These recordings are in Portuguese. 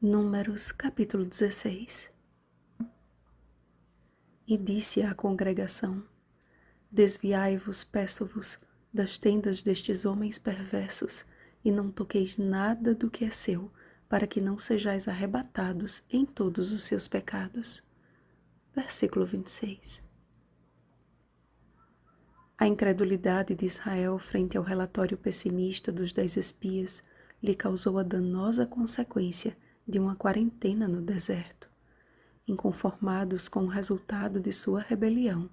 Números capítulo 16. E disse à congregação: Desviai-vos, peço-vos, das tendas destes homens perversos, e não toqueis nada do que é seu, para que não sejais arrebatados em todos os seus pecados. Versículo 26. A incredulidade de Israel frente ao relatório pessimista dos 10 espias lhe causou a danosa consequência de uma quarentena no deserto. Inconformados com o resultado de sua rebelião,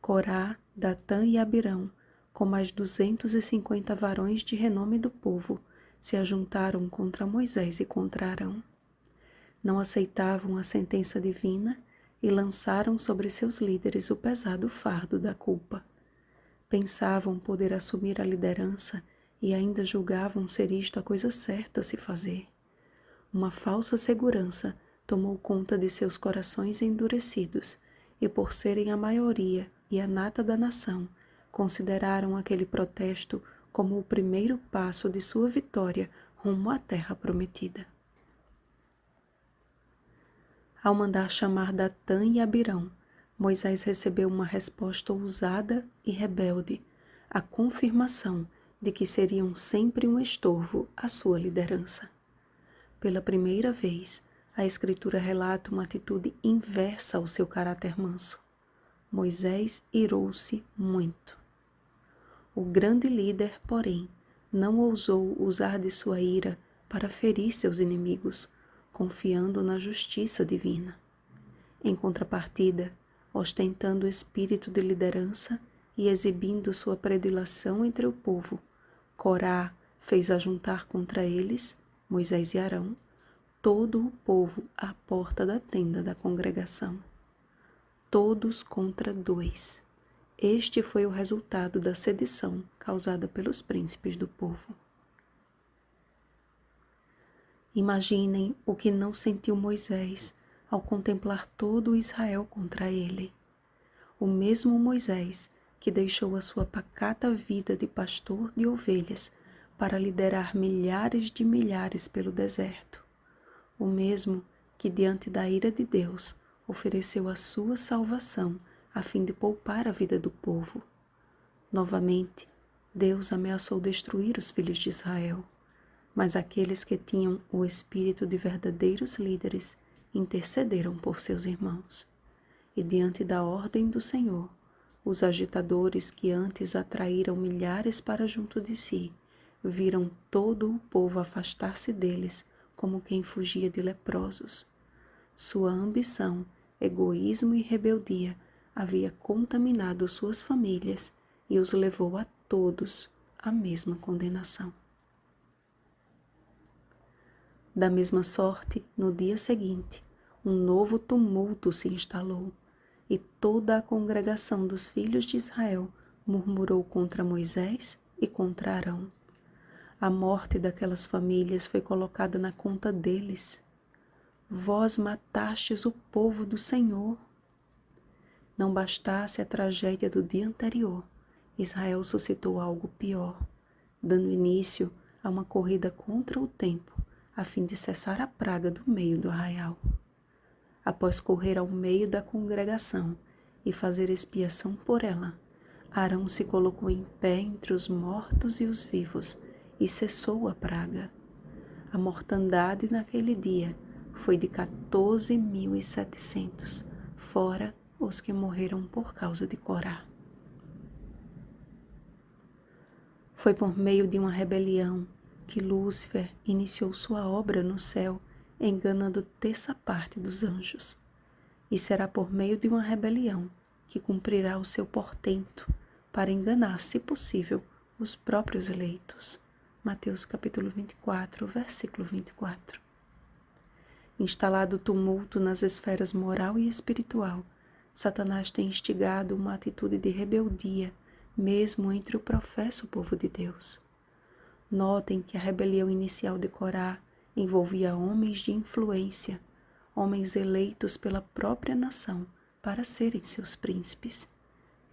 Corá, Datã e Abirão, com mais 250 varões de renome do povo, se ajuntaram contra Moisés e contra Arão. Não aceitavam a sentença divina e lançaram sobre seus líderes o pesado fardo da culpa. Pensavam poder assumir a liderança e ainda julgavam ser isto a coisa certa a se fazer. Uma falsa segurança tomou conta de seus corações endurecidos, e por serem a maioria e a nata da nação, consideraram aquele protesto como o primeiro passo de sua vitória rumo à terra prometida. Ao mandar chamar Datã e Abirão, Moisés recebeu uma resposta ousada e rebelde, a confirmação de que seriam sempre um estorvo à sua liderança. Pela primeira vez, a Escritura relata uma atitude inversa ao seu caráter manso. Moisés irou-se muito. O grande líder, porém, não ousou usar de sua ira para ferir seus inimigos, confiando na justiça divina. Em contrapartida, ostentando o espírito de liderança e exibindo sua predileção entre o povo, Corá fez ajuntar contra eles, Moisés e Arão, todo o povo à porta da tenda da congregação. Todos contra 2. Este foi o resultado da sedição causada pelos príncipes do povo. Imaginem o que não sentiu Moisés ao contemplar todo o Israel contra ele. O mesmo Moisés que deixou a sua pacata vida de pastor de ovelhas para liderar milhares de milhares pelo deserto. O mesmo que, diante da ira de Deus, ofereceu a sua salvação a fim de poupar a vida do povo. Novamente, Deus ameaçou destruir os filhos de Israel, mas aqueles que tinham o espírito de verdadeiros líderes intercederam por seus irmãos. E diante da ordem do Senhor, os agitadores que antes atraíram milhares para junto de si, viram todo o povo afastar-se deles como quem fugia de leprosos. Sua ambição, egoísmo e rebeldia havia contaminado suas famílias e os levou a todos à mesma condenação. Da mesma sorte, no dia seguinte, um novo tumulto se instalou, e toda a congregação dos filhos de Israel murmurou contra Moisés e contra Arão. A morte daquelas famílias foi colocada na conta deles. Vós matastes o povo do Senhor. Não bastasse a tragédia do dia anterior, Israel suscitou algo pior, dando início a uma corrida contra o tempo, a fim de cessar a praga do meio do arraial. Após correr ao meio da congregação e fazer expiação por ela, Arão se colocou em pé entre os mortos e os vivos e cessou a praga. A mortandade naquele dia foi de 14.700, fora os que morreram por causa de Corá. Foi por meio de uma rebelião que Lúcifer iniciou sua obra no céu, enganando terça parte dos anjos. E será por meio de uma rebelião que cumprirá o seu portento para enganar, se possível, os próprios eleitos. Mateus capítulo 24, versículo 24. Instalado o tumulto nas esferas moral e espiritual, Satanás tem instigado uma atitude de rebeldia, mesmo entre o professo povo de Deus. Notem que a rebelião inicial de Corá envolvia homens de influência, homens eleitos pela própria nação para serem seus príncipes.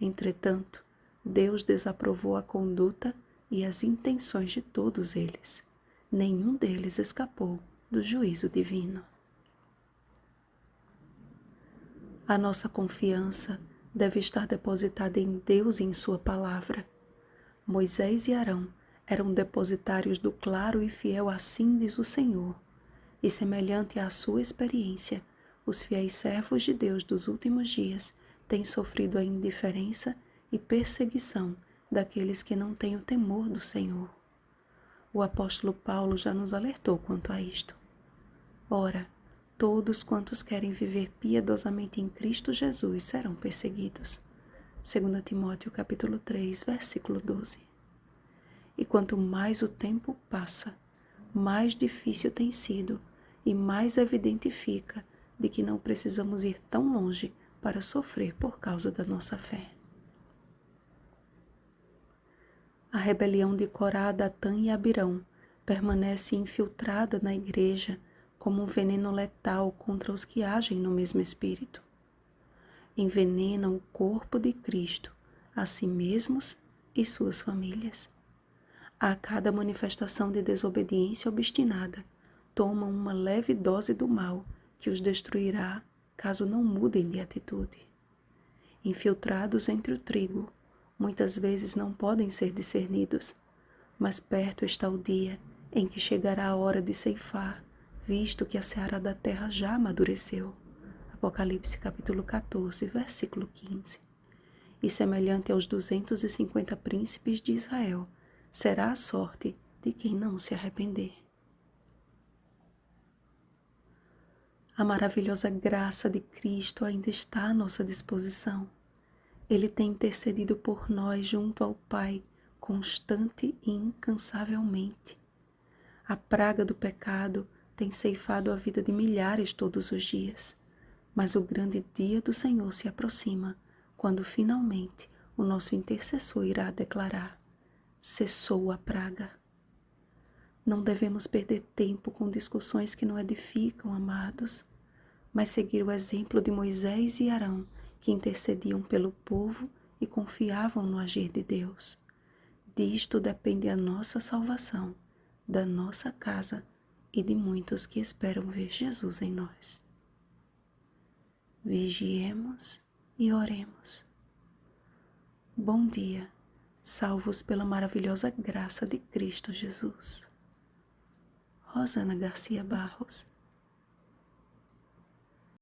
Entretanto, Deus desaprovou a conduta e as intenções de todos eles. Nenhum deles escapou do juízo divino. A nossa confiança deve estar depositada em Deus e em Sua palavra. Moisés e Arão eram depositários do claro e fiel assim diz o Senhor, e semelhante à sua experiência, os fiéis servos de Deus dos últimos dias têm sofrido a indiferença e perseguição daqueles que não têm o temor do Senhor. O apóstolo Paulo já nos alertou quanto a isto. Ora, todos quantos querem viver piedosamente em Cristo Jesus serão perseguidos. 2 Timóteo capítulo 3, versículo 12. E quanto mais o tempo passa, mais difícil tem sido e mais evidente fica de que não precisamos ir tão longe para sofrer por causa da nossa fé. A rebelião de Corá, Datã e Abirão permanece infiltrada na igreja como um veneno letal contra os que agem no mesmo espírito. Envenenam o corpo de Cristo, a si mesmos e suas famílias. A cada manifestação de desobediência obstinada, tomam uma leve dose do mal que os destruirá caso não mudem de atitude. Infiltrados entre o trigo, muitas vezes não podem ser discernidos, mas perto está o dia em que chegará a hora de ceifar, visto que a seara da terra já amadureceu. Apocalipse capítulo 14, versículo 15. E semelhante aos 250 príncipes de Israel, será a sorte de quem não se arrepender. A maravilhosa graça de Cristo ainda está à nossa disposição. Ele tem intercedido por nós junto ao Pai, constante e incansavelmente. A praga do pecado tem ceifado a vida de milhares todos os dias, mas o grande dia do Senhor se aproxima, quando finalmente o nosso intercessor irá declarar: cessou a praga. Não devemos perder tempo com discussões que não edificam, amados, mas seguir o exemplo de Moisés e Arão, que intercediam pelo povo e confiavam no agir de Deus. Disto depende a nossa salvação, da nossa casa e de muitos que esperam ver Jesus em nós. Vigiemos e oremos. Bom dia, salvos pela maravilhosa graça de Cristo Jesus. Rosana Garcia Barros.